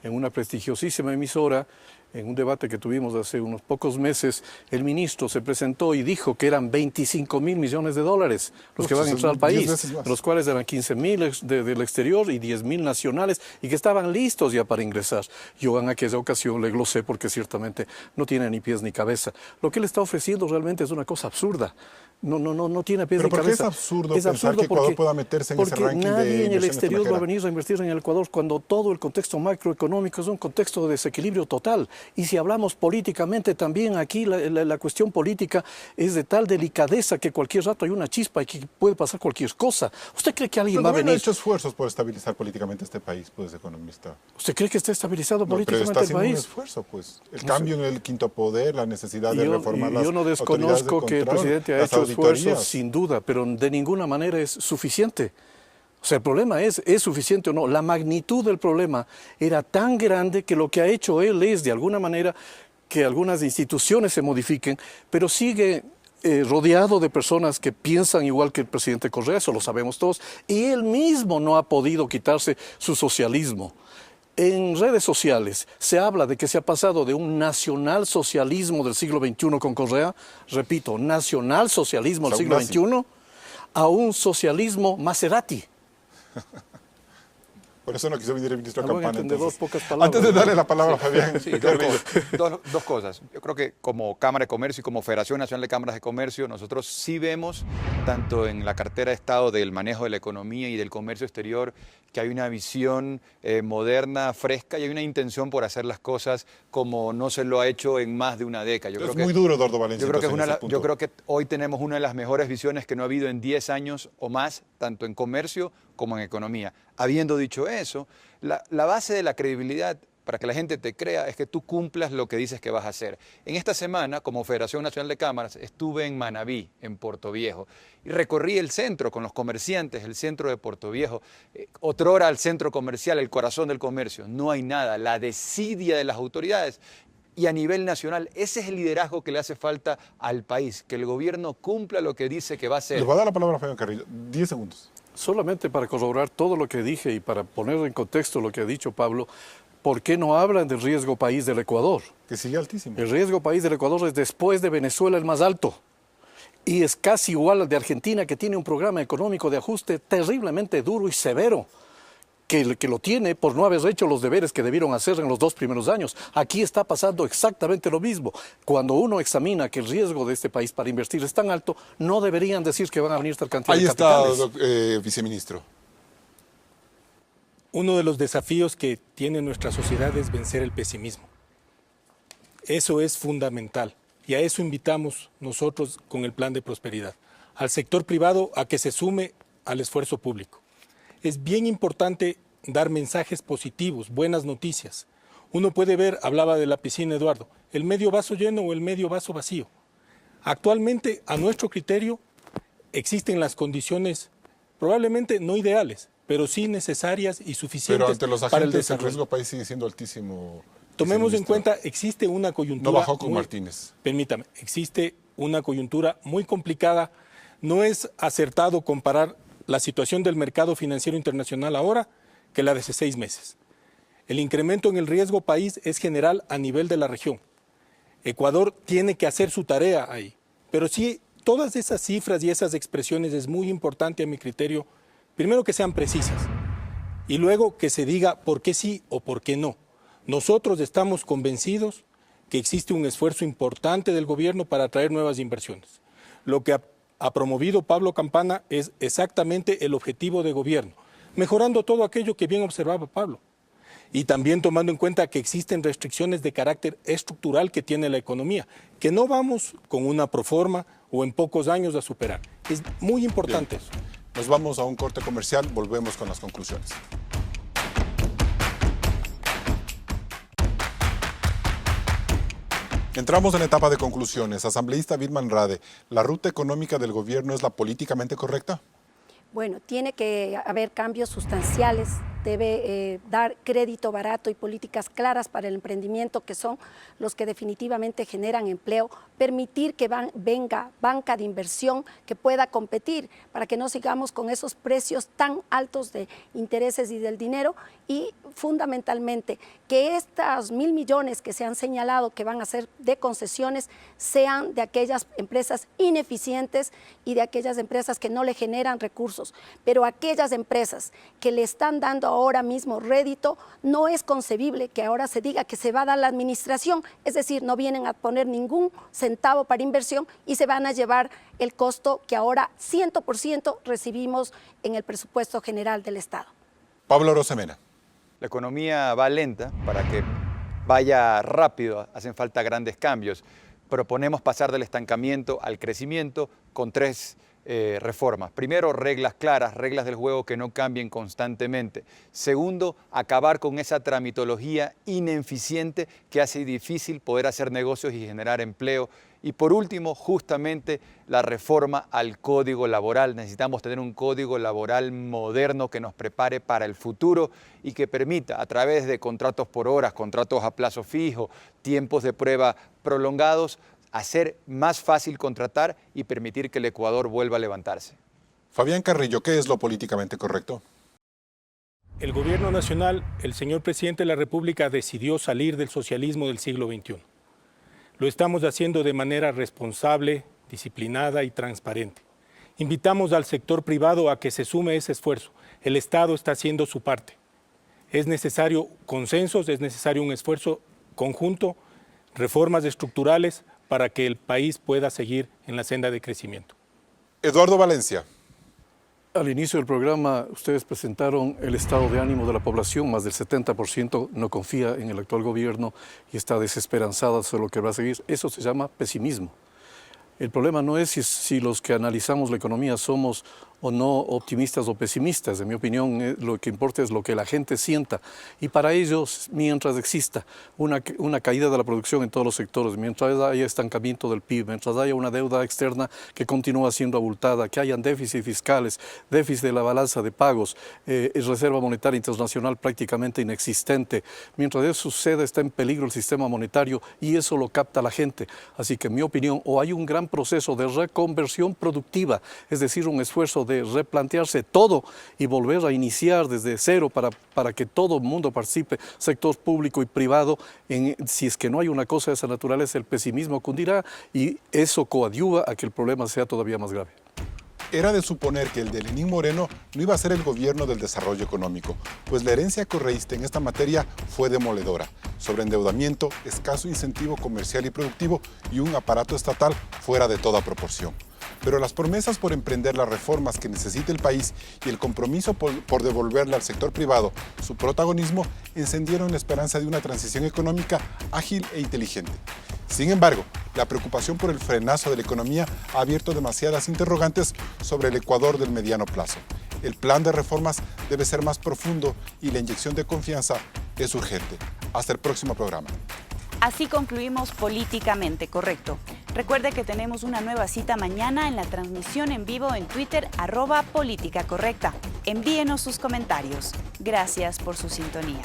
En una prestigiosísima emisora, en un debate que tuvimos hace unos pocos meses, el ministro se presentó y dijo que eran 25.000 millones de dólares los que van a entrar al país, de los cuales eran 15.000 del exterior y 10.000 nacionales y que estaban listos ya para ingresar. Yo en aquella ocasión le glosé porque ciertamente no tiene ni pies ni cabeza. Lo que él está ofreciendo realmente es una cosa absurda. No tiene pies ni cabeza. ¿Pero por qué es absurdo pensar que Ecuador pueda meterse en ese ranking de inversión extranjera? Porque nadie en el exterior va a venir a invertir en el Ecuador cuando todo el contexto macroeconómico es un contexto de desequilibrio total. Y si hablamos políticamente también aquí, la cuestión política es de tal delicadeza que cualquier rato hay una chispa y que puede pasar cualquier cosa. ¿Usted cree que alguien va a venir? No ha hecho esfuerzos por estabilizar políticamente este país, pues, economista. ¿Usted cree que está estabilizado políticamente el país? Pero está haciendo un esfuerzo, pues. El cambio en el quinto poder, la necesidad de reformar las autoridades de control. Yo no desconozco que el presidente ha hecho esfuerzos, sin duda, pero de ninguna manera es suficiente. O sea, el problema es suficiente o no. La magnitud del problema era tan grande que lo que ha hecho él es, de alguna manera, que algunas instituciones se modifiquen, pero sigue rodeado de personas que piensan igual que el presidente Correa, eso lo sabemos todos, y él mismo no ha podido quitarse su socialismo. En redes sociales se habla de que se ha pasado de un nacionalsocialismo del siglo XXI con Correa, repito, nacionalsocialismo del siglo XXI, a un socialismo Maserati. Por eso no quiso venir el ministro Campana. Antes de darle la palabra a Fabián. Sí, dos cosas. Yo creo que como Cámara de Comercio y como Federación Nacional de Cámaras de Comercio, nosotros sí vemos, tanto en la cartera de Estado del manejo de la economía y del comercio exterior, que hay una visión moderna, fresca, y hay una intención por hacer las cosas como no se lo ha hecho en más de una década. Es muy duro, Eduardo Valencia. Yo creo que hoy tenemos una de las mejores visiones que no ha habido en 10 años o más, tanto en comercio como en economía. Habiendo dicho eso, la base de la credibilidad para que la gente te crea es que tú cumplas lo que dices que vas a hacer. En esta semana, como Federación Nacional de Cámaras, estuve en Manabí, en Puerto Viejo, y recorrí el centro con los comerciantes, el centro de Puerto Viejo, otrora el centro comercial, el corazón del comercio. No hay nada, la desidia de las autoridades. Y a nivel nacional, ese es el liderazgo que le hace falta al país, que el gobierno cumpla lo que dice que va a hacer. Le voy a dar la palabra a Fabián Carrillo. 10 segundos. Solamente para corroborar todo lo que dije y para poner en contexto lo que ha dicho Pablo, ¿por qué no hablan del riesgo país del Ecuador? Que sigue altísimo. El riesgo país del Ecuador es después de Venezuela el más alto. Y es casi igual al de Argentina, que tiene un programa económico de ajuste terriblemente duro y severo, que lo tiene por no haber hecho los deberes que debieron hacer en los 2 primeros años. Aquí está pasando exactamente lo mismo. Cuando uno examina que el riesgo de este país para invertir es tan alto, no deberían decir que van a venir tal cantidad Ahí de capitales. está, viceministro. Uno de los desafíos que tiene nuestra sociedad es vencer el pesimismo. Eso es fundamental y a eso invitamos nosotros con el Plan de Prosperidad, al sector privado a que se sume al esfuerzo público. Es bien importante dar mensajes positivos, buenas noticias. Uno puede ver, hablaba de la piscina Eduardo, el medio vaso lleno o el medio vaso vacío. Actualmente, a nuestro criterio, existen las condiciones probablemente no ideales, pero sí necesarias y suficientes Pero ante los para el agentes el desarrollo. riesgo país sigue siendo altísimo. Tomemos en viceministro. cuenta, existe una coyuntura... No bajó con Martínez. Permítame, existe una coyuntura muy complicada. No es acertado comparar la situación del mercado financiero internacional ahora que la de hace 6 meses. El incremento en el riesgo país es general a nivel de la región. Ecuador tiene que hacer su tarea ahí. Pero sí, todas esas cifras y esas expresiones es muy importante a mi criterio, primero que sean precisas y luego que se diga por qué sí o por qué no. Nosotros estamos convencidos que existe un esfuerzo importante del gobierno para atraer nuevas inversiones. Lo que ha promovido Pablo Campana es exactamente el objetivo de gobierno, mejorando todo aquello que bien observaba Pablo. Y también tomando en cuenta que existen restricciones de carácter estructural que tiene la economía, que no vamos con una proforma o en pocos años a superar. Es muy importante eso. Nos vamos a un corte comercial, volvemos con las conclusiones. Entramos en etapa de conclusiones. Asambleísta Vilma Rade, ¿la ruta económica del gobierno es la políticamente correcta? Bueno, tiene que haber cambios sustanciales, debe dar crédito barato y políticas claras para el emprendimiento, que son los que definitivamente generan empleo, permitir que venga banca de inversión que pueda competir para que no sigamos con esos precios tan altos de intereses y del dinero, y fundamentalmente que estos 1.000 millones que se han señalado que van a ser de concesiones sean de aquellas empresas ineficientes y de aquellas empresas que no le generan recursos, pero aquellas empresas que le están dando ahora mismo rédito, no es concebible que ahora se diga que se va a dar la administración, es decir, no vienen a poner ningún centavo para inversión y se van a llevar el costo que ahora 100% recibimos en el presupuesto general del Estado. Pablo Arosemena. La economía va lenta. Para que vaya rápido hacen falta grandes cambios. Proponemos pasar del estancamiento al crecimiento con 3 reformas. Primero, reglas claras, reglas del juego que no cambien constantemente. Segundo, acabar con esa tramitología ineficiente que hace difícil poder hacer negocios y generar empleo. Y por último, justamente la reforma al Código Laboral. Necesitamos tener un Código Laboral moderno que nos prepare para el futuro y que permita, a través de contratos por horas, contratos a plazo fijo, tiempos de prueba prolongados, hacer más fácil contratar y permitir que el Ecuador vuelva a levantarse. Fabián Carrillo, ¿qué es lo políticamente correcto? El gobierno nacional, el señor presidente de la República, decidió salir del socialismo del siglo XXI. Lo estamos haciendo de manera responsable, disciplinada y transparente. Invitamos al sector privado a que se sume a ese esfuerzo. El Estado está haciendo su parte. Es necesario consensos, es necesario un esfuerzo conjunto, reformas estructurales para que el país pueda seguir en la senda de crecimiento. Eduardo Valencia. Al inicio del programa, ustedes presentaron el estado de ánimo de la población. Más del 70% no confía en el actual gobierno y está desesperanzada sobre lo que va a seguir. Eso se llama pesimismo. El problema no es si los que analizamos la economía somos o no optimistas o pesimistas. En mi opinión, lo que importa es lo que la gente sienta. Y para ellos, mientras exista una caída de la producción en todos los sectores, mientras haya estancamiento del PIB, mientras haya una deuda externa que continúa siendo abultada, que hayan déficits fiscales, déficit de la balanza de pagos, reserva monetaria internacional prácticamente inexistente, mientras eso suceda, está en peligro el sistema monetario y eso lo capta la gente. Así que, en mi opinión, o hay un gran proceso de reconversión productiva, es decir, un esfuerzo de replantearse todo y volver a iniciar desde cero para que todo el mundo participe, sector público y privado. Si es que no hay una cosa de esa naturaleza, el pesimismo cundirá y eso coadyuva a que el problema sea todavía más grave. Era de suponer que el de Lenín Moreno no iba a ser el gobierno del desarrollo económico, pues la herencia correísta en esta materia fue demoledora. Sobreendeudamiento, escaso incentivo comercial y productivo y un aparato estatal fuera de toda proporción. Pero las promesas por emprender las reformas que necesita el país y el compromiso por devolverle al sector privado su protagonismo encendieron la esperanza de una transición económica ágil e inteligente. Sin embargo, la preocupación por el frenazo de la economía ha abierto demasiadas interrogantes sobre el Ecuador del mediano plazo. El plan de reformas debe ser más profundo y la inyección de confianza es urgente. Hasta el próximo programa. Así concluimos Políticamente Correcto. Recuerde que tenemos una nueva cita mañana en la transmisión en vivo en Twitter @Política Correcta. Envíenos sus comentarios. Gracias por su sintonía.